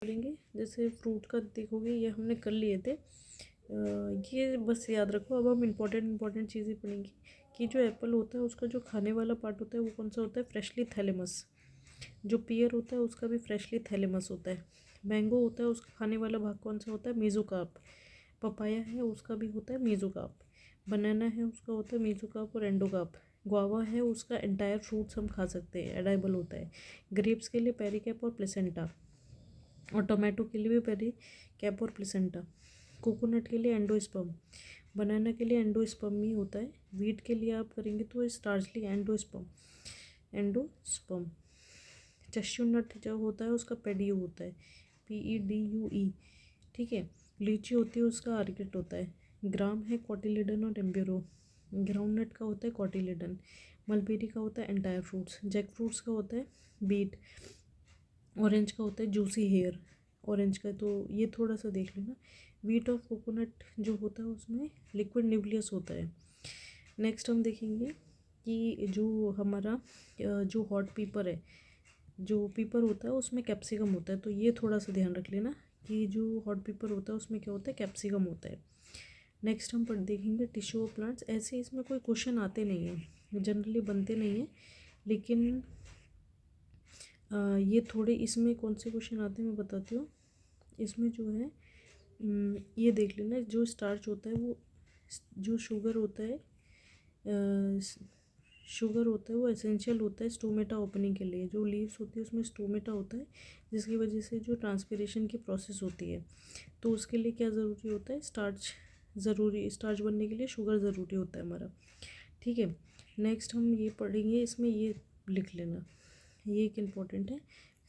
बोलेंगे। जैसे फ्रूट का देखोगे, ये हमने कर लिए थे। ये बस याद रखो। अब हम इम्पोर्टेंट चीज़ें पढ़ेंगे कि जो एप्पल होता है उसका जो खाने वाला पार्ट होता है वो कौन सा होता है, फ्रेशली थैलेमस। जो पियर होता है उसका भी फ्रेशली थैलेमस होता है। मैंगो होता है उसका खाने वाला भाग कौन सा होता है, मेसोकार्प। पपाया है उसका भी होता है मेसोकार्प। बनाना है उसका होता है मेसोकार्प और एंडोकार्प। गुआवा है उसका एंटायर फ्रूट्स हम खा सकते हैं, एडाइबल होता है। ग्रेप्स के लिए पेरिकैप और प्लेसेंटा, और टोमेटो के लिए भी पेरी कैप और प्लेसेंटा। कोकोनट के लिए एंडोस्पर्म। बनाना के लिए एंडोस्पर्म ही होता है। वीट के लिए आप करेंगे तो स्टार्चली एंडोस्पर्म। चश्यू नट जो होता है उसका पेडियो होता है, PEDUE। ठीक है। लीची होती है उसका आर्किड होता है। ग्राम है कॉटिलिडन और एम्ब्यूरो। ग्राउंड नट का होता है कॉटिलिडन। मलबेरी का होता है एंटायर फ्रूट्स। जैक फ्रूट्स का होता है बीट। ऑरेंज का होता है जूसी हेयर। ऑरेंज का तो ये थोड़ा सा देख लेना। वीट और कोकोनट जो होता है उसमें लिक्विड न्यूक्लियस होता है। नेक्स्ट हम देखेंगे कि जो हमारा जो हॉट पेपर है, जो पेपर होता है उसमें कैप्सिकम होता है। तो ये थोड़ा सा ध्यान रख लेना कि जो हॉट पेपर होता है उसमें क्या होता है, कैप्सिकम होता है। नेक्स्ट हम देखेंगे टिश्यू ऑफ प्लांट्स। ऐसे इसमें कोई क्वेश्चन आते नहीं हैं, जनरली बनते नहीं हैं, लेकिन ये थोड़े इसमें कौन से क्वेश्चन आते हैं मैं बताती हूँ। इसमें जो है ये देख लेना, जो स्टार्च होता है वो, जो शुगर होता है वो एसेंशियल होता है स्टोमेटा ओपनिंग के लिए। जो लीव्स होती है उसमें स्टोमेटा होता है, जिसकी वजह से जो ट्रांसपिरेशन की प्रोसेस होती है, तो उसके लिए क्या ज़रूरी होता है, स्टार्च बनने के लिए शुगर ज़रूरी होता है हमारा। ठीक है। नेक्स्ट हम ये पढ़ेंगे, इसमें ये लिख लेना, ये एक इम्पॉर्टेंट है।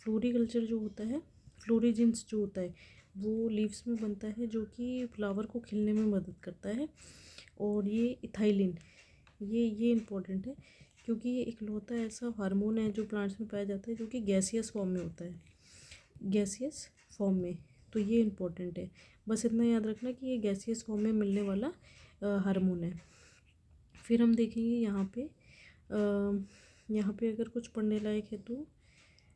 फ्लोरिकल्चर जो होता है, फ्लोरिजेंस जो होता है वो लीव्स में बनता है, जो कि फ्लावर को खिलने में मदद करता है। और ये इथाइलिन, ये इम्पॉर्टेंट है, क्योंकि ये इकलौता ऐसा हार्मोन है जो प्लांट्स में पाया जाता है जो कि गैसियस फॉर्म में होता है, गैसियस फॉर्म में। तो ये इम्पॉर्टेंट है, बस इतना याद रखना कि ये गैसियस फॉर्म में मिलने वाला हार्मोन है। फिर हम देखेंगे यहाँ पे अगर कुछ पढ़ने लायक है तो,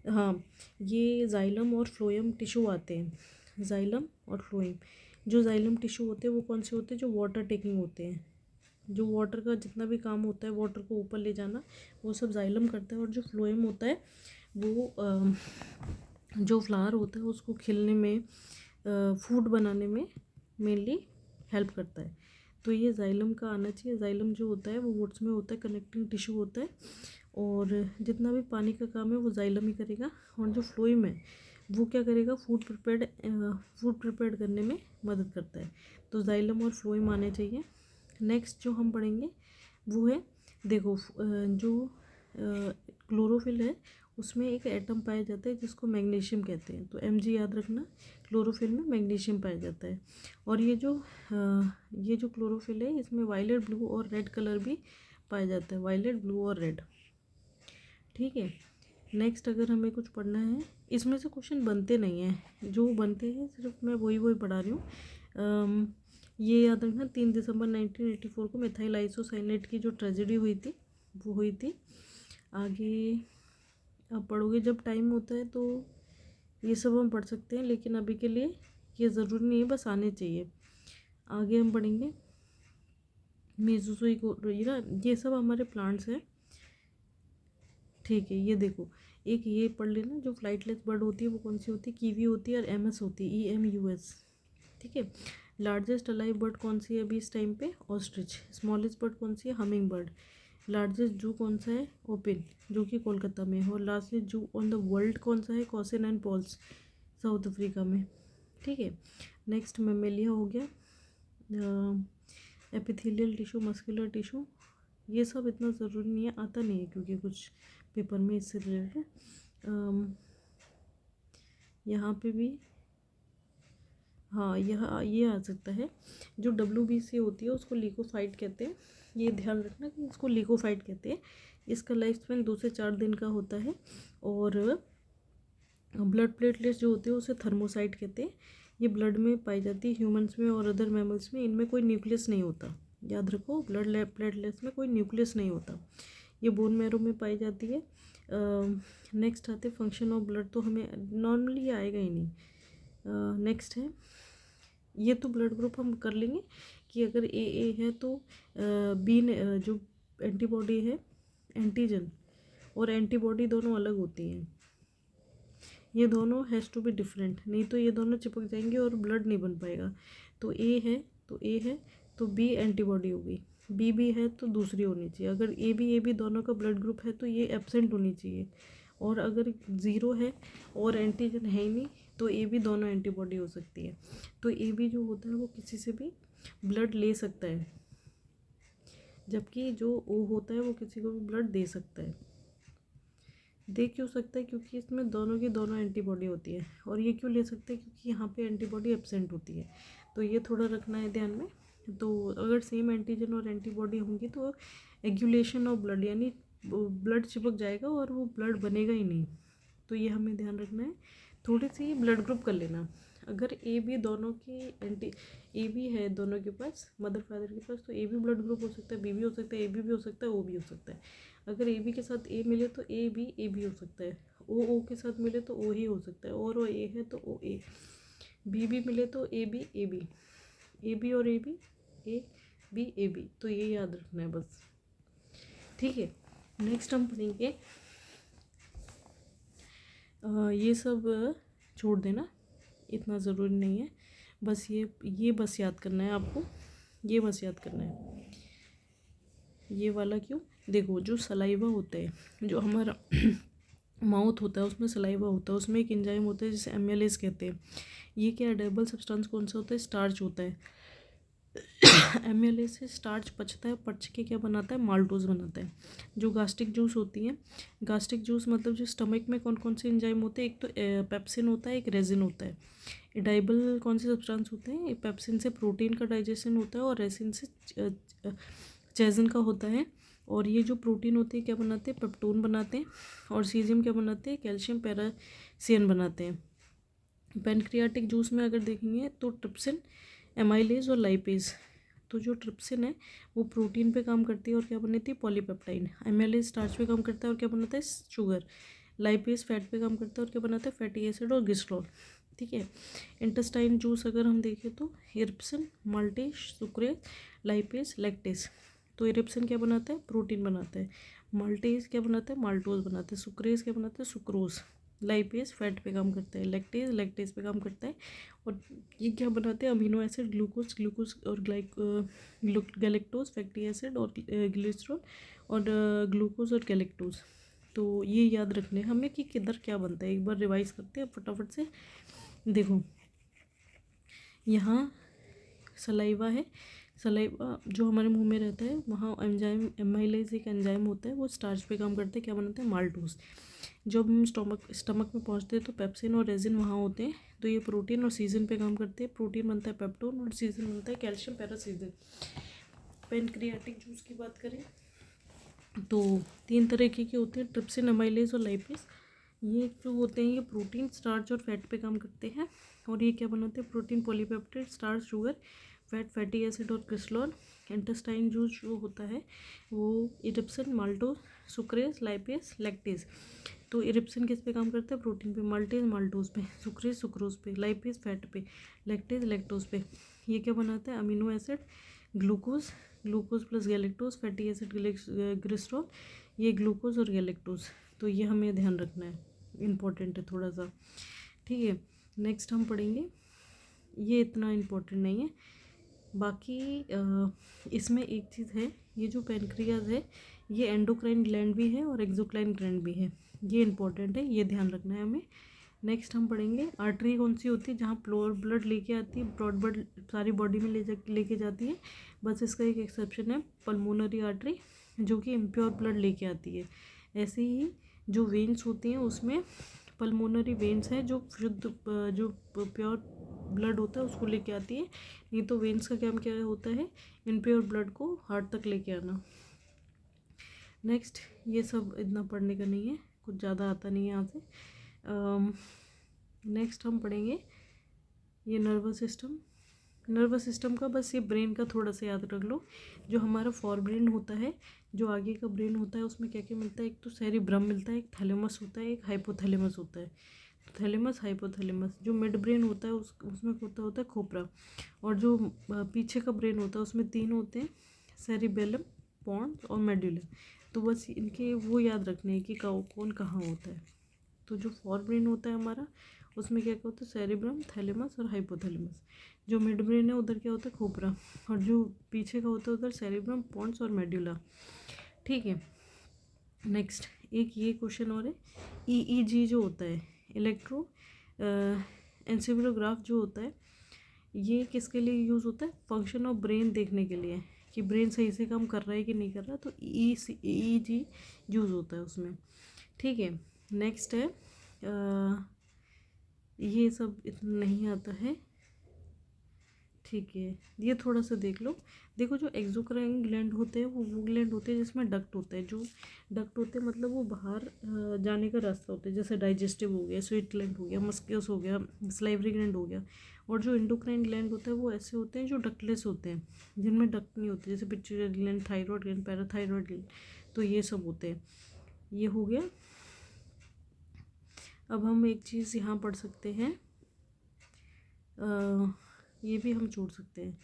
हाँ, ये जाइलम और फ्लोएम टिश्यू आते हैं। जाइलम और फ्लोएम, जो जाइलम टिश्यू होते हैं वो कौन से होते हैं, जो वाटर टेकिंग होते हैं। जो वाटर का जितना भी काम होता है, वाटर को ऊपर ले जाना, वो सब जाइलम करता है। और जो फ्लोएम होता है वो जो फ्लावर होता है उसको खिलने में, फूड बनाने में मेनली हेल्प करता है। तो ये जाइलम का आना चाहिए। जाइलम जो होता है वो वुड्स में होता है, कनेक्टिंग टिश्यू होता है, और जितना भी पानी का काम है वो जाइलम ही करेगा। और जो फ्लोएम है वो क्या करेगा, फूड प्रिपेयर करने में मदद करता है। तो जाइलम और फ्लोएम आने चाहिए। नेक्स्ट जो हम पढ़ेंगे वो है, देखो, जो क्लोरोफिल है उसमें एक एटम पाया जाता है जिसको मैग्नीशियम कहते हैं। तो Mg याद रखना, क्लोरोफिल में मैग्नीशियम पाया जाता है। और ये जो क्लोरोफिल है इसमें वायलेट, ब्लू और रेड कलर भी पाया जाता है, वायलेट, ब्लू और रेड। ठीक है। नेक्स्ट अगर हमें कुछ पढ़ना है, इसमें से क्वेश्चन बनते नहीं हैं, जो बनते हैं सिर्फ मैं वही पढ़ा रही हूँ। ये याद रखना, 3 दिसंबर 1984 को मिथाइल आइसोसाइनेट की जो ट्रेजेडी हुई थी वो हुई थी। आगे अब पढ़ोगे जब टाइम होता है तो ये सब हम पढ़ सकते हैं, लेकिन अभी के लिए ये ज़रूरी नहीं है, बस आने चाहिए। आगे हम पढ़ेंगे मेसोजोइक, ये सब हमारे प्लांट्स हैं। ठीक है। ये देखो, एक ये पढ़ लेना, जो फ्लाइटलेस बर्ड होती है वो कौन सी होती है, कीवी होती है, और MS होती है, EMUS। ठीक है। लार्जेस्ट अलाइव बर्ड कौन सी है अभी इस टाइम पे, ऑस्ट्रिच। स्मॉलेस्ट बर्ड कौन सी है, हमिंग बर्ड। लार्जेस्ट जू कौन सा है, ओपिन, जो कि कोलकाता में है। और लार्जेस्ट जू ऑन द वर्ल्ड कौन सा है, कॉसिन एंड पॉल्स, साउथ अफ्रीका में। ठीक है। नेक्स्ट मेमेलिया हो गया। एपिथेलियल टिश्यू, मस्कुलर टिश्यू, ये सब इतना ज़रूरी नहीं है, आता नहीं है क्योंकि कुछ पेपर में इससे रिलेटेड। यहाँ पे भी, हाँ, ये आ सकता है। जो WBC होती है उसको लिकोफाइट कहते हैं, ये ध्यान रखना कि इसको लिकोफाइट कहते हैं। इसका लाइफ स्पेन 2 से 4 दिन का होता है। और ब्लड प्लेटलेट्स जो होते हैं उसे थर्मोसाइट कहते हैं। ये ब्लड में पाई जाती है, ह्यूमंस में और अदर मैमल्स में। इनमें कोई न्यूक्लियस नहीं होता, याद रखो, ब्लड प्लेटलेट्स में कोई न्यूक्लियस नहीं होता। ये बोन मैरो में पाई जाती है। नेक्स्ट आते फंक्शन ऑफ ब्लड, तो हमें नॉर्मली आएगा ही नहीं, नेक्स्ट है, ये तो ब्लड ग्रुप हम कर लेंगे कि अगर ए है तो बी ने जो एंटीबॉडी है, एंटीजन और एंटीबॉडी दोनों अलग होती हैं, ये दोनों हैज़ टू बी डिफरेंट, नहीं तो ये दोनों चिपक जाएंगे और ब्लड नहीं बन पाएगा। तो ए है तो बी एंटीबॉडी होगी, बी है तो दूसरी होनी चाहिए। अगर ए बी दोनों का ब्लड ग्रुप है तो ये एब्सेंट होनी चाहिए, और अगर ज़ीरो है और एंटीजन है ही नहीं तो ए बी दोनों एंटीबॉडी हो सकती है। तो ए बी जो होता है वो किसी से भी ब्लड ले सकता है, जबकि जो ओ होता है वो किसी को भी ब्लड दे सकता है। दे क्यों सकता है? क्योंकि इसमें दोनों की दोनों एंटीबॉडी होती है। और ये क्यों ले सकते हैं? क्योंकि यहाँ पे एंटीबॉडी एब्सेंट होती है। तो ये थोड़ा रखना है ध्यान में। तो अगर सेम एंटीजन और एंटीबॉडी होंगी तो एग्यूलेशन ऑफ ब्लड, यानी ब्लड चिपक जाएगा और वो ब्लड बनेगा ही नहीं। तो ये हमें ध्यान रखना है। थोड़ी सी ब्लड ग्रुप कर लेना। अगर ए बी दोनों की ए बी है दोनों के पास, मदर फादर के पास, तो ए बी ब्लड ग्रुप हो सकता है, बी भी हो सकता है, ए बी हो सकता है, ओ भी हो सकता है। अगर ए बी के साथ ए मिले तो ए बी हो सकता है, ओ के साथ मिले तो ओ ही हो सकता है, और ए है तो ओ ए, बी मिले तो ए बी और ए बी। तो ये याद रखना है बस, ठीक है। नेक्स्ट हम पढ़ेंगे, ये सब छोड़ देना, इतना ज़रूरी नहीं है। बस ये बस याद करना है आपको, ये बस याद करना है। ये वाला क्यों? देखो, जो सलाइवा होता है, जो हमारा माउथ होता है उसमें सलाइवा होता है, उसमें एक एंजाइम होता है जिसे एमएलएस कहते हैं। ये क्या एडेबल सब्सटेंस कौन सा होता है? स्टार्च होता है। एमएलएस से स्टार्च पचता है, पच के क्या बनाता है? माल्टोज बनाता है। जो गास्ट्रिक जूस होती है, गास्ट्रिक जूस मतलब जो स्टमक में कौन कौन से एंजाइम होते हैं? एक तो पेप्सिन होता है, एक रेजिन होता है। एडाइबल कौन से सब्सटेंस होते हैं? पेप्सिन से प्रोटीन का डाइजेशन होता है और रेजिन से चेजिन का होता है। और ये जो प्रोटीन होते हैं क्या बनाते हैं? पेप्टोन बनाते हैं। और सीजियम क्या बनाते हैं? कैल्शियम पैरासियन बनाते हैं। पैनक्रियाटिक जूस में अगर देखेंगे तो ट्रिप्सिन, एमाइलेज और लाइपेज। तो जो ट्रिप्सिन है वो प्रोटीन पे काम करती है और क्या बनाती है? पॉलीपेप्टाइड। एमाइलेज स्टार्च पे काम करता है और क्या बनाता है? शुगर। लाइपेज फैट पे काम करता है और क्या बनाता है? फैटी एसिड और ग्लिसरॉल, ठीक है। इंटेस्टाइन जूस अगर हम देखें तो इरिप्सिन, माल्टेज, सुक्रेज, लाइपेज, लैक्टेज। तो इरिप्सिन क्या बनाता है? प्रोटीन बनाता है। माल्टेज क्या बनाता है? माल्टोज बनाता है। सुक्रेज क्या बनाता है? सुक्रोज। लाइपेज फैट पे काम करता है। लैक्टेज पे काम करता है। और ये क्या बनाते हैं? अमीनो एसिड, ग्लूकोज और गैलेक्टोज, फैटी एसिड और ग्लिसरॉल और ग्लूकोज और गैलेक्टोज। तो ये याद रखने हमें कि किधर क्या बनता है। एक बार रिवाइज करते हैं फटाफट से। देखो, यहाँ सलाइवा है, सलाइवा जो हमारे मुंह में रहता है, वहाँ एंजाइम एमाइलेज एक एंजाइम होता है, वो स्टार्च पे काम करते हैं, क्या बनाते हैं? माल्टोज। जब हम स्टमक में पहुँचते हैं तो पेप्सिन और रेजिन वहाँ होते हैं, तो ये प्रोटीन और सीजन पे काम करते हैं। प्रोटीन बनता है पेप्टोन और सीजन बनता है कैल्शियम पैरासीजन। पैनक्रियाटिक जूस की बात करें तो 3 तरीके के होते हैं, ट्रिप्सिन, एमाइलेज और लाइपेज। ये जो होते हैं ये प्रोटीन, स्टार्च और फैट पे काम करते हैं। और ये क्या बनाते हैं? Protein, polypeptide, starch, sugar, fat, fatty acid और क्रिस्टलॉल। इंटेस्टाइन जूस जो होता है वो इरिप्सिन, माल्टोज, सुक्रेज, लाइपेज, लैक्टेज। तो इरिप्सिन किस पे काम करता है? प्रोटीन पे। माल्टेज माल्टोज पे, सुक्रेज सुक्रोज पे, लाइपेज फैट पे, लैक्टेज लैक्टोज पे। ये क्या बनाता है? Amino acid, glucose plus galactose, fatty acid, glycerol, ये ग्लूकोज और गैलेक्टोज। तो ये हमें ध्यान रखना है, इम्पोर्टेंट है थोड़ा सा, ठीक है। नेक्स्ट हम पढ़ेंगे, ये इतना इम्पोर्टेंट नहीं है। बाकी इसमें एक चीज़ है, ये जो पैनक्रियाज है ये एंडोक्राइन ग्लैंड भी है और एक्सोक्राइन ग्लैंड भी है, ये इंपॉर्टेंट है, ये ध्यान रखना है हमें। नेक्स्ट हम पढ़ेंगे आर्टरी कौन सी होती है? जहाँ प्योर ब्लड लेके आती है, ब्रॉड ब्लड सारी बॉडी में लेके जाती है। बस इसका एक एक्सेप्शन है, पल्मोनरी आर्टरी, जो कि इम्प्योर ब्लड लेके आती है। ऐसे ही जो वेन्स होती हैं उसमें पल्मोनरी वेन्स हैं जो शुद्ध जो प्योर ब्लड होता है उसको लेके आती है। नहीं तो वेन्स का काम क्या होता है? इम्प्योर ब्लड को हार्ट तक लेके आना। नेक्स्ट, ये सब इतना पढ़ने का नहीं है, कुछ ज़्यादा आता नहीं है यहाँ से। नेक्स्ट हम पढ़ेंगे ये नर्वस सिस्टम का बस ये ब्रेन का थोड़ा सा याद रख लो। जो हमारा फॉर ब्रेन होता है, जो आगे का ब्रेन होता है, उसमें क्या क्या मिलता है? एक तो सेरिब्रम मिलता है, एक थैलेमस होता है, एक हाइपोथैलेमस होता है। Thalamus hypothalamus. जो मिड ब्रेन होता है उसमें होता है खोपरा, और जो पीछे का ब्रेन होता है उसमें 3 होते हैं, सेरिबेलम, पॉन्स और मेडुला। तो बस इनके वो याद रखने हैं कि कौन कहाँ होता है। तो जो फोर ब्रेन होता है हमारा, उसमें क्या क्या होता है, सेरिब्रम, थैलेमस और हाइपोथैलेमस। जो मिड ब्रेन है उधर क्या होता है, खोपरा, और जो पीछे का होता है उधर सेरिब्रम, पॉन्स और मेडुला। ठीक है, नेक्स्ट एक ये क्वेश्चन और है, ईईजी जो होता है, इलेक्ट्रो एंसेफेलोग्राफ जो होता है, ये किसके लिए यूज़ होता है, फंक्शन ऑफ ब्रेन देखने के लिए, कि ब्रेन सही से काम कर रहा है कि नहीं कर रहा, तो ईईजी यूज़ होता है उसमें। ठीक है, नेक्स्ट है ये सब इतना नहीं आता है। ठीक है, ये थोड़ा सा देख लो। देखो जो एक्सोक्राइन ग्लैंड होते हैं वो ग्लैंड होते हैं जिसमें डक्ट होता है। जो डक्ट होते हैं मतलब वो बाहर जाने का रास्ता होता है, जैसे डाइजेस्टिव हो गया, स्वीट ग्लैंड हो गया, मस्क्यूलस हो गया, स्लाइवरी ग्लैंड हो गया। और जो एंडोक्राइन ग्लैंड होता है वो ऐसे होते हैं जो डक्टलेस होते हैं, जिनमें डक्ट नहीं होते, जैसे pituitary gland, thyroid gland, parathyroid gland. तो ये सब होते हैं। ये हो गया। अब हम एक चीज़ यहाँ पढ़ सकते हैं, ये भी हम छोड़ सकते हैं,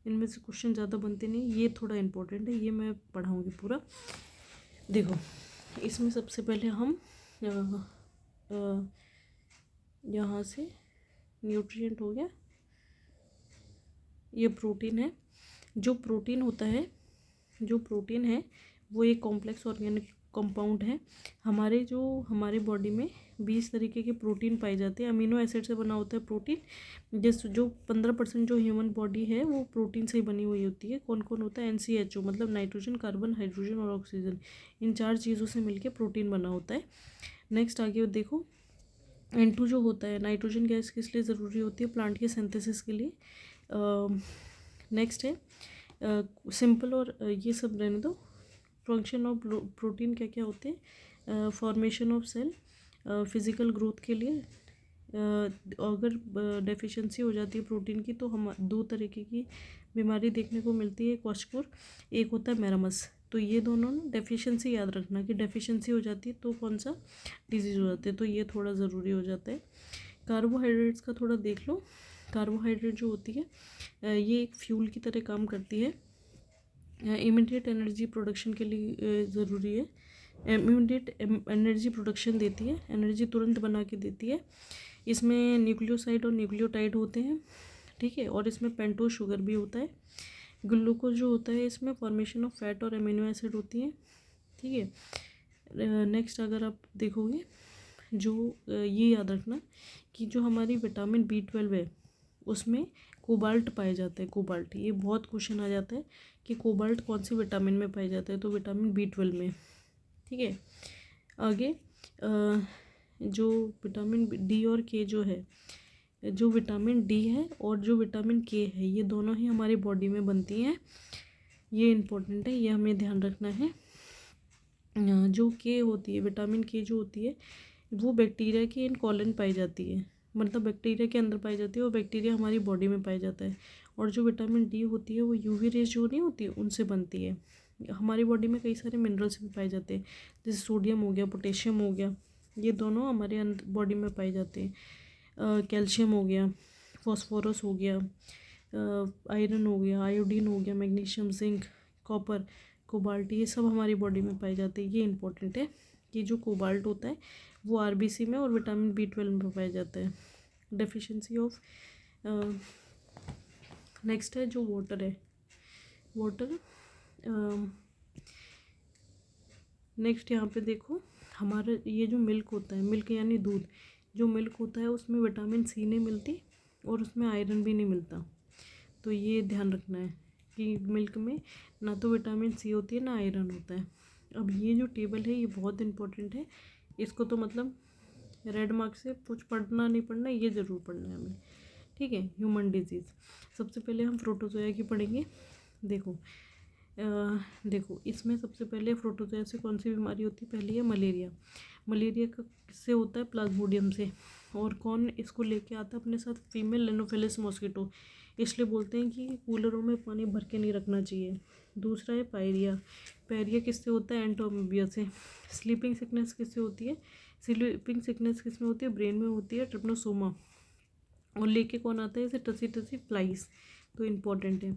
इनमें से क्वेश्चन ज़्यादा बनते नहीं। ये थोड़ा इम्पोर्टेंट है, ये मैं पढ़ाऊँगी पूरा। देखो इसमें सबसे पहले हम यहाँ से न्यूट्रिएंट हो गया, ये प्रोटीन है। जो प्रोटीन होता है, जो प्रोटीन है वो एक कॉम्प्लेक्स ऑर्गेनिक कंपाउंड है। हमारे बॉडी में 20 तरीके के प्रोटीन पाए जाते हैं। अमीनो एसिड से बना होता है प्रोटीन। जो 15% जो ह्यूमन बॉडी है वो प्रोटीन से ही बनी हुई होती है। कौन कौन होता है, NCHO मतलब नाइट्रोजन, कार्बन, हाइड्रोजन और ऑक्सीजन, इन 4 चीज़ों से मिलकर प्रोटीन बना होता है। नेक्स्ट आगे देखो, N2 जो होता है, नाइट्रोजन गैस किस लिए ज़रूरी होती है, प्लांट के सिंथेसिस के लिए। नेक्स्ट है सिंपल, और ये सब रहने दो। फंक्शन ऑफ प्रोटीन क्या क्या होते हैं, formation of cell, physical growth के लिए। अगर डेफिशिएंसी हो जाती है प्रोटीन की तो हम 2 तरीके की बीमारी देखने को मिलती है, क्वाशकोर, एक होता है मैरामस। तो ये दोनों ना डेफिशिएंसी याद रखना कि डेफिशिएंसी हो जाती है तो कौन सा डिजीज़ हो जाता है, तो ये थोड़ा ज़रूरी हो जाता है। कार्बोहाइड्रेट्स का थोड़ा देख लो। कार्बोहाइड्रेट जो होती है ये एक फ्यूल की तरह काम करती है, इमीडिएट एनर्जी प्रोडक्शन के लिए ज़रूरी है। इमीडिएट एनर्जी प्रोडक्शन देती है, एनर्जी तुरंत बना के देती है। इसमें न्यूक्लियोसाइड और न्यूक्लियोटाइड होते हैं। ठीक है, और इसमें पेंटोज शुगर भी होता है। ग्लूकोज जो होता है इसमें फॉर्मेशन ऑफ फैट और अमीनो एसिड होती है। ठीक है, नेक्स्ट अगर आप देखोगे, जो ये याद रखना कि जो हमारी विटामिन B12 है उसमें कोबाल्ट पाए जाते हैं। कोबाल्ट, ये बहुत क्वेश्चन आ जाता है कि कोबाल्ट कौन सी विटामिन में पाए जाते हैं, तो विटामिन B12 में। ठीक है, आगे जो विटामिन D और K जो है, जो विटामिन D है और जो विटामिन K है, ये दोनों ही हमारी बॉडी में बनती हैं। ये इम्पोर्टेंट है, ये हमें ध्यान रखना है। जो K होती है, विटामिन K जो होती है वो बैक्टीरिया की इन कॉलन पाई जाती है, मतलब बैक्टीरिया के अंदर पाई जाती है, और बैक्टीरिया हमारी बॉडी में पाया जाता है। और जो विटामिन D होती है वो UV रेज जो नहीं होती उनसे बनती है। हमारी बॉडी में कई सारे मिनरल्स भी पाए जाते हैं, जैसे सोडियम हो गया, पोटेशियम हो गया, ये दोनों हमारे अंदर बॉडी में पाए जाते हैं। कैल्शियम हो गया, फॉस्फोरस हो गया, आयरन हो गया, आयोडीन हो गया, मैग्नीशियम, जिंक, कॉपर, कोबाल्ट, ये सब हमारी बॉडी में पाए जाते हैं। ये इंपॉर्टेंट है कि जो कोबाल्ट होता है वो RBC में और विटामिन B12 में पाया जाता है। डेफिशिएंसी ऑफ नेक्स्ट है जो वाटर है, वाटर। नेक्स्ट यहाँ पे देखो, हमारा ये जो मिल्क होता है, मिल्क यानी दूध, जो मिल्क होता है उसमें विटामिन C नहीं मिलती और उसमें आयरन भी नहीं मिलता। तो ये ध्यान रखना है कि मिल्क में ना तो विटामिन C होती है ना आयरन होता है। अब ये जो टेबल है ये बहुत इंपॉर्टेंट है, इसको तो मतलब रेड मार्क से कुछ पढ़ना नहीं पढ़ना, ये ज़रूर पढ़ना है हमें। ठीक है, ह्यूमन डिजीज़। सबसे पहले हम प्रोटोजोआ की पढ़ेंगे। देखो इसमें सबसे पहले प्रोटोजोआ से कौन सी बीमारी होती है, पहली है मलेरिया। मलेरिया का किससे होता है, प्लाज्मोडियम से। और कौन इसको लेके आता है अपने साथ, फीमेल एनोफिलिस मॉस्किटो, इसलिए बोलते हैं कि कूलरों में पानी भर के नहीं रखना चाहिए। दूसरा है पायरिया। पायरिया किससे होता है, एंटोमीबिया से। स्लीपिंग सिकनेस किससे होती है, स्लीपिंग सिकनेस किस में होती है, ब्रेन में होती है, ट्रिप्नोसोमा। और लेके कौन आता है इसे, टसी टसी फ्लाइज, तो इम्पॉर्टेंट है।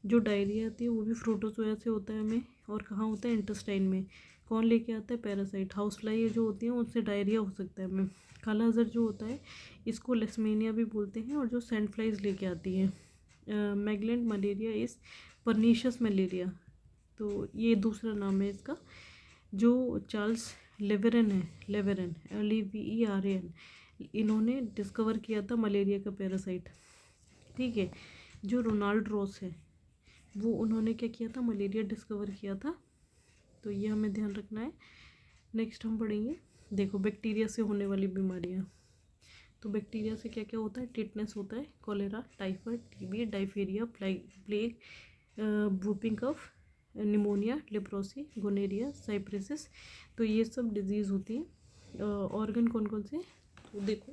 जो डायरिया आती है वो भी प्रोटोजोआ से होता है हमें, और कहाँ होता है, इंटेस्टाइन में। कौन लेके आता है, पैरासाइट, हाउस फ्लाई जो होती हैं उनसे डायरिया हो सकता है हमें। काला अजहर जो होता है इसको लेसमेनिया भी बोलते हैं, और जो सैंड फ्लाइज लेके आती है। मैगलेंट मलेरिया इस परनीशियस मलेरिया, तो ये दूसरा नाम है इसका। जो चार्ल्स लेवेरन है, लेवेरन LEVERAN, इन्होंने डिस्कवर किया था मलेरिया का पैरासाइट। ठीक है। जो रोनाल्ड रॉस है वो उन्होंने क्या किया था, मलेरिया डिस्कवर किया था, तो ये हमें ध्यान रखना है। नेक्स्ट हम पढ़ेंगे, देखो बैक्टीरिया से होने वाली बीमारियाँ। तो बैक्टीरिया से क्या क्या होता है, टिटनेस होता है, cholera, typhoid, TB, diphtheria, plague, whooping cough, pneumonia, leprosy, gonorrhoea, syphilis, तो ये सब डिजीज़ होती है। ऑर्गन कौन कौन से, तो देखो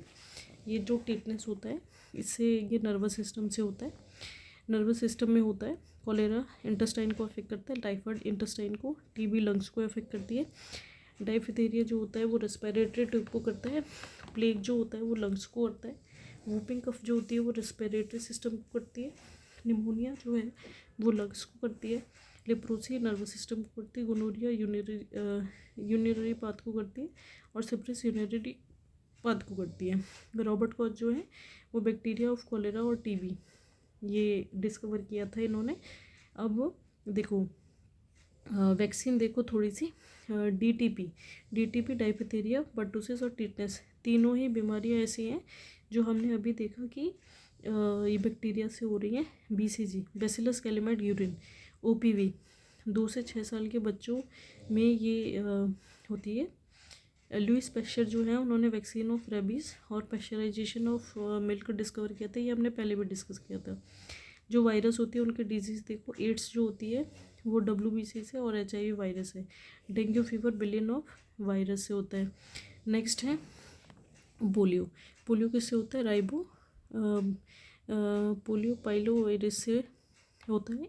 ये जो टिटनेस होता है इससे ये नर्वस सिस्टम से होता है, नर्वस सिस्टम में होता है। कॉलेरा इंटेस्टाइन को अफेक्ट करता है, टाइफाइड इंटेस्टाइन को, TB लंग्स को अफेक्ट करती है, डायफिथेरिया जो होता है वो रेस्पिरेटरी ट्यूब को करता है, प्लेग जो होता है वो लंग्स को करता है, वूपिंग कफ जो होती है वो रेस्पिरेटरी सिस्टम को करती है, निमोनिया जो है वो लंग्स को करती है, लेप्रोसी नर्वस सिस्टम को करती है, गोनोरिया यूरिनरी पाथ को करती है, और सिप्रिस यूरिनरी पाथ को करती है। रॉबर्ट कॉच जो है वो बैक्टीरिया ऑफ कॉलेरा और TB ये डिस्कवर किया था इन्होंने। अब देखो वैक्सीन देखो थोड़ी सी, DTP डायफिथेरिया, पर्टुसिस और टिटनेस, तीनों ही बीमारियां ऐसी हैं जो हमने अभी देखा कि ये बैक्टीरिया से हो रही हैं। BCG बैसिलस कैलिमेट यूरिन, OPV 2 से 6 साल के बच्चों में ये होती है। लुइस पैस्चर जो है उन्होंने वैक्सीन ऑफ रेबीज़ और पैस्चराइजेशन ऑफ मिल्क डिस्कवर किया था, ये हमने पहले भी डिस्कस किया था। जो वायरस होती है उनके डिजीज़ देखो, एड्स जो होती है वो WBC से, और HIV वायरस है। Dengue fever billion of virus से होता है। नेक्स्ट है पोलियो, पोलियो किससे होता है, पोलियो पाइलो वायरस से होता है।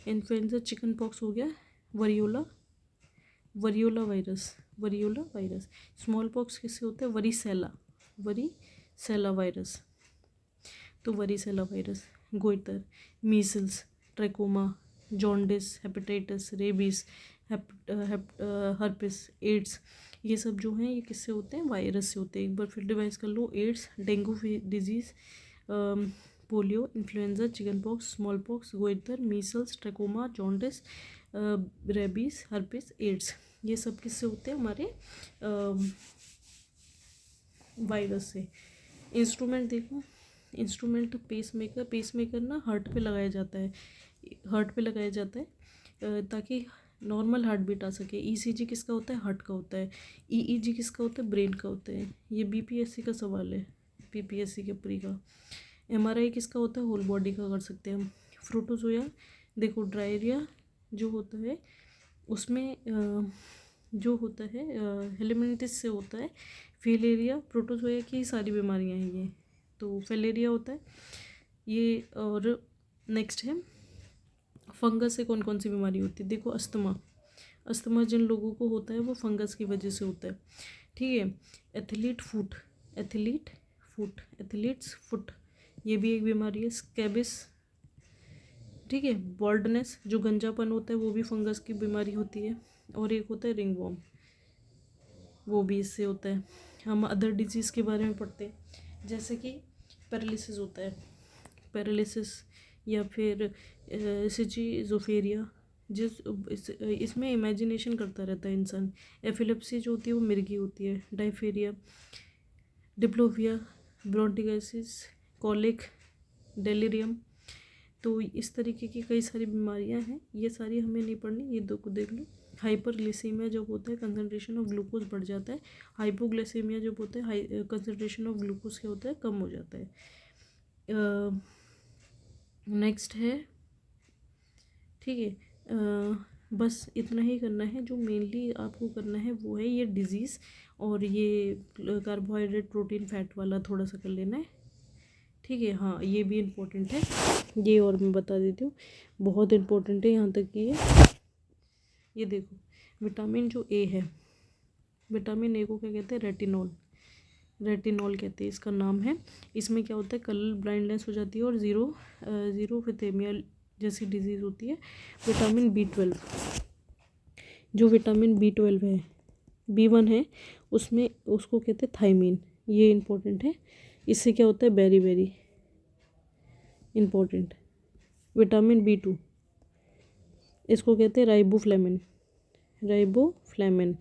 इन्फ्लुएंजा चिकन पॉक्स हो गया, वरियोला वायरस। स्मॉल पॉक्स किससे होता है, वरीसेला वायरस, तो varicella virus. Goitre, measles, trachoma, jaundice, hepatitis, rabies, herpes, AIDS, ये सब जो हैं ये किससे होते हैं, वायरस से होते हैं। एक बार फिर डिवाइस कर लो, AIDS, dengue disease, polio, influenza, chicken pox, small pox, goitre, measles, trachoma, jaundice, rabies, herpes, AIDS, ये सब किससे होते हैं, हमारे वायरस से। इंस्ट्रूमेंट देखो, इंस्ट्रूमेंट पेसमेकर ना हार्ट पे लगाया जाता है, ताकि नॉर्मल हार्ट बीट आ सके। ECG किसका होता है, हार्ट का होता है। EEG किसका होता है, ब्रेन का होता है। ये BPSC का सवाल है, PPSC के प्री का। MRI किसका होता है, होल बॉडी का कर सकते हैं हम। प्रोटोजोया देखो, डायरिया जो होता है उसमें जो होता है हेलमिनथिस से होता है। फिलेरिया प्रोटोजोया की सारी बीमारियां हैं ये, तो फिलेरिया होता है ये। और नेक्स्ट है फंगस से कौन कौन सी बीमारी होती है, देखो अस्थमा जिन लोगों को होता है वो फंगस की वजह से होता है। ठीक है। एथलीट्स फुट, ये भी एक बीमारी है। स्कैबिस, ठीक है। बॉल्डनेस जो गंजापन होता है वो भी फंगस की बीमारी होती है। और एक होता है रिंगवॉर्म, वो भी इससे होता है। हम अदर डिजीज़ के बारे में पढ़ते हैं, जैसे कि पैरालिसिस होता है, पैरालिसिस या फिर सिचिज़ोफ्रेनिया, इसमें इमेजिनेशन करता रहता है इंसान। एपिलेप्सी जो होती है वो मिर्गी होती है। डायफेरिया, डिप्लोपिया, ब्रोंटिकाइसिस, कॉलिक, डेलिरियम, तो इस तरीके की कई सारी बीमारियां हैं। ये सारी हमें नहीं पढ़नी, ये दो को देख लो। हाइपरग्लिसेमिया जब होता है कंसंट्रेशन ऑफ ग्लूकोज बढ़ जाता है। हाइपोग्लिसेमिया जब होता है कंसंट्रेशन ऑफ ग्लूकोज क्या होता है, कम हो जाता है। नेक्स्ट है, ठीक है। बस इतना ही करना है, जो मेनली आपको करना है वो है ये डिजीज़, और ये कार्बोहाइड्रेट प्रोटीन फैट वाला थोड़ा सा कर लेना है। ठीक है, हाँ ये भी इम्पोर्टेंट है, ये और मैं बता देती हूँ, बहुत इम्पोर्टेंट है यहाँ तक कि ये देखो विटामिन जो A है विटामिन ए को क्या कहते हैं, रेटिनॉल, रेटिनॉल कहते हैं इसका नाम है। इसमें क्या होता है, कलर ब्लाइंडनेस हो जाती है और जीरोफिथेमिया जैसी डिजीज़ होती है। विटामिन B12, जो विटामिन B12 है, B1 है, उसमें उसको कहते हैं थायमीन, ये इंपॉर्टेंट है। इससे क्या होता है, very very important. Vitamin B2, इसको कहते हैं राइबोफ्लेविन, राइबोफ्लेविन।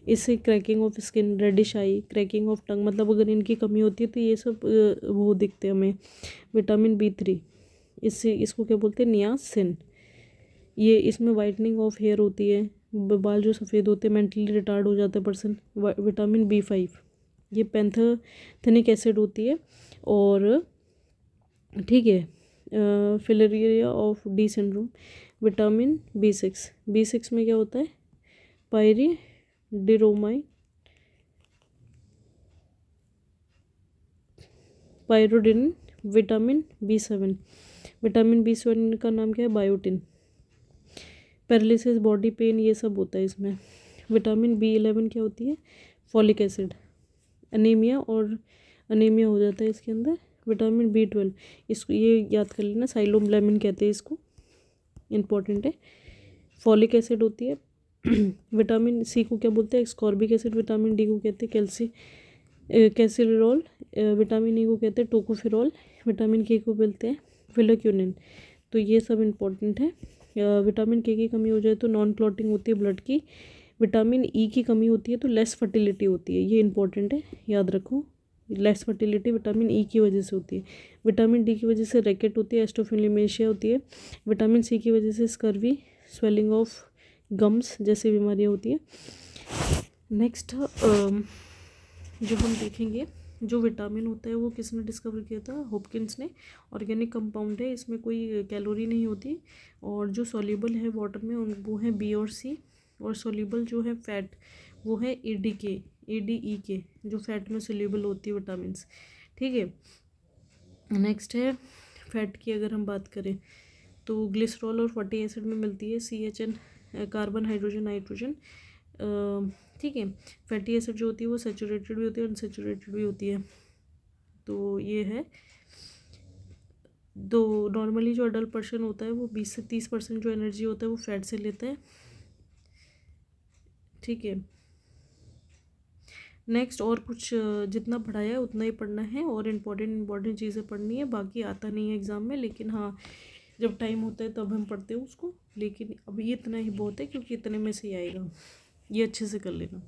इससे cracking of skin, reddish eye, cracking of tongue, मतलब अगर इनकी कमी होती है तो ये सब वो दिखते हैं हमें। विटामिन B3, इससे इसको क्या बोलते हैं, नियासिन। ये इसमें वाइटनिंग ऑफ हेयर होती है, बाल जो सफ़ेद होते हैं, मेंटली रिटार्ड हो जाता है पर्सन। विटामिन B5, ये पैंथेनिक एसिड होती है। और ठीक है, filaria of D syndrome. Vitamin B6 में क्या होता है, पायरीडिरोमाइन, पायरोडिन। विटामिन B7, विटामिन B7 का नाम क्या है, बायोटिन। पैरालिसिस, बॉडी पेन, ये सब होता है इसमें। विटामिन B11 क्या होती है, फॉलिक एसिड। अनीमिया हो जाता है इसके अंदर। विटामिन B12, इसको ये याद कर लेना, साइलोब्लामिन कहते हैं इसको, इम्पॉर्टेंट है। फॉलिक एसिड होती है। विटामिन C को क्या बोलते हैं, एस्कॉर्बिक एसिड। विटामिन D को कहते हैं कैल्सियरॉल। विटामिन E को कहते हैं टोकोफेरॉल। विटामिन K को बोलते हैं फिलोक्यूनिन। तो ये सब इम्पॉर्टेंट है। विटामिन K की कमी हो जाए तो नॉन क्लॉटिंग होती है ब्लड की। विटामिन E की कमी होती है तो लेस फर्टिलिटी होती है, ये इंपॉर्टेंट है, याद रखो। लेस फर्टिलिटी विटामिन E की वजह से होती है। विटामिन D की वजह से रैकेट होती है, एस्ट्रोफिलिमेशिया होती है। विटामिन C की वजह से स्कर्वी, स्वेलिंग ऑफ गम्स जैसी बीमारियाँ होती है। नेक्स्ट जो हम देखेंगे, जो विटामिन होता है वो किसने डिस्कवर किया था, हॉपकिंस ने। ऑर्गेनिक कंपाउंड है, इसमें कोई कैलोरी नहीं होती। और जो सॉल्युबल है वाटर में वो है B और C। और सॉल्युबल जो है फैट वो है ADE के, जो फैट में सॉल्युबल होती है विटामिन्स। ठीक है, नेक्स्ट है फैट की अगर हम बात करें तो ग्लिसरॉल और फैटी एसिड में मिलती है CHN, कार्बन, हाइड्रोजन, नाइट्रोजन। ठीक है, फैटी एसिड जो होती है वो सैचुरेटेड भी होती है, अनसैचुरेटेड भी होती है। तो ये है। तो नॉर्मली जो अडल्ट पर्सन होता है वो 20 से 30% जो एनर्जी होता है वो फैट से लेता है। ठीक है, नेक्स्ट और कुछ जितना पढ़ाया है उतना ही पढ़ना है और इम्पॉर्टेंट चीज़ें पढ़नी है, बाकी आता नहीं है एग्ज़ाम में, लेकिन हाँ जब टाइम होता है तब हम पढ़ते हैं उसको। लेकिन अब ये इतना ही बहुत है क्योंकि इतने में से ही आएगा, ये अच्छे से कर लेना।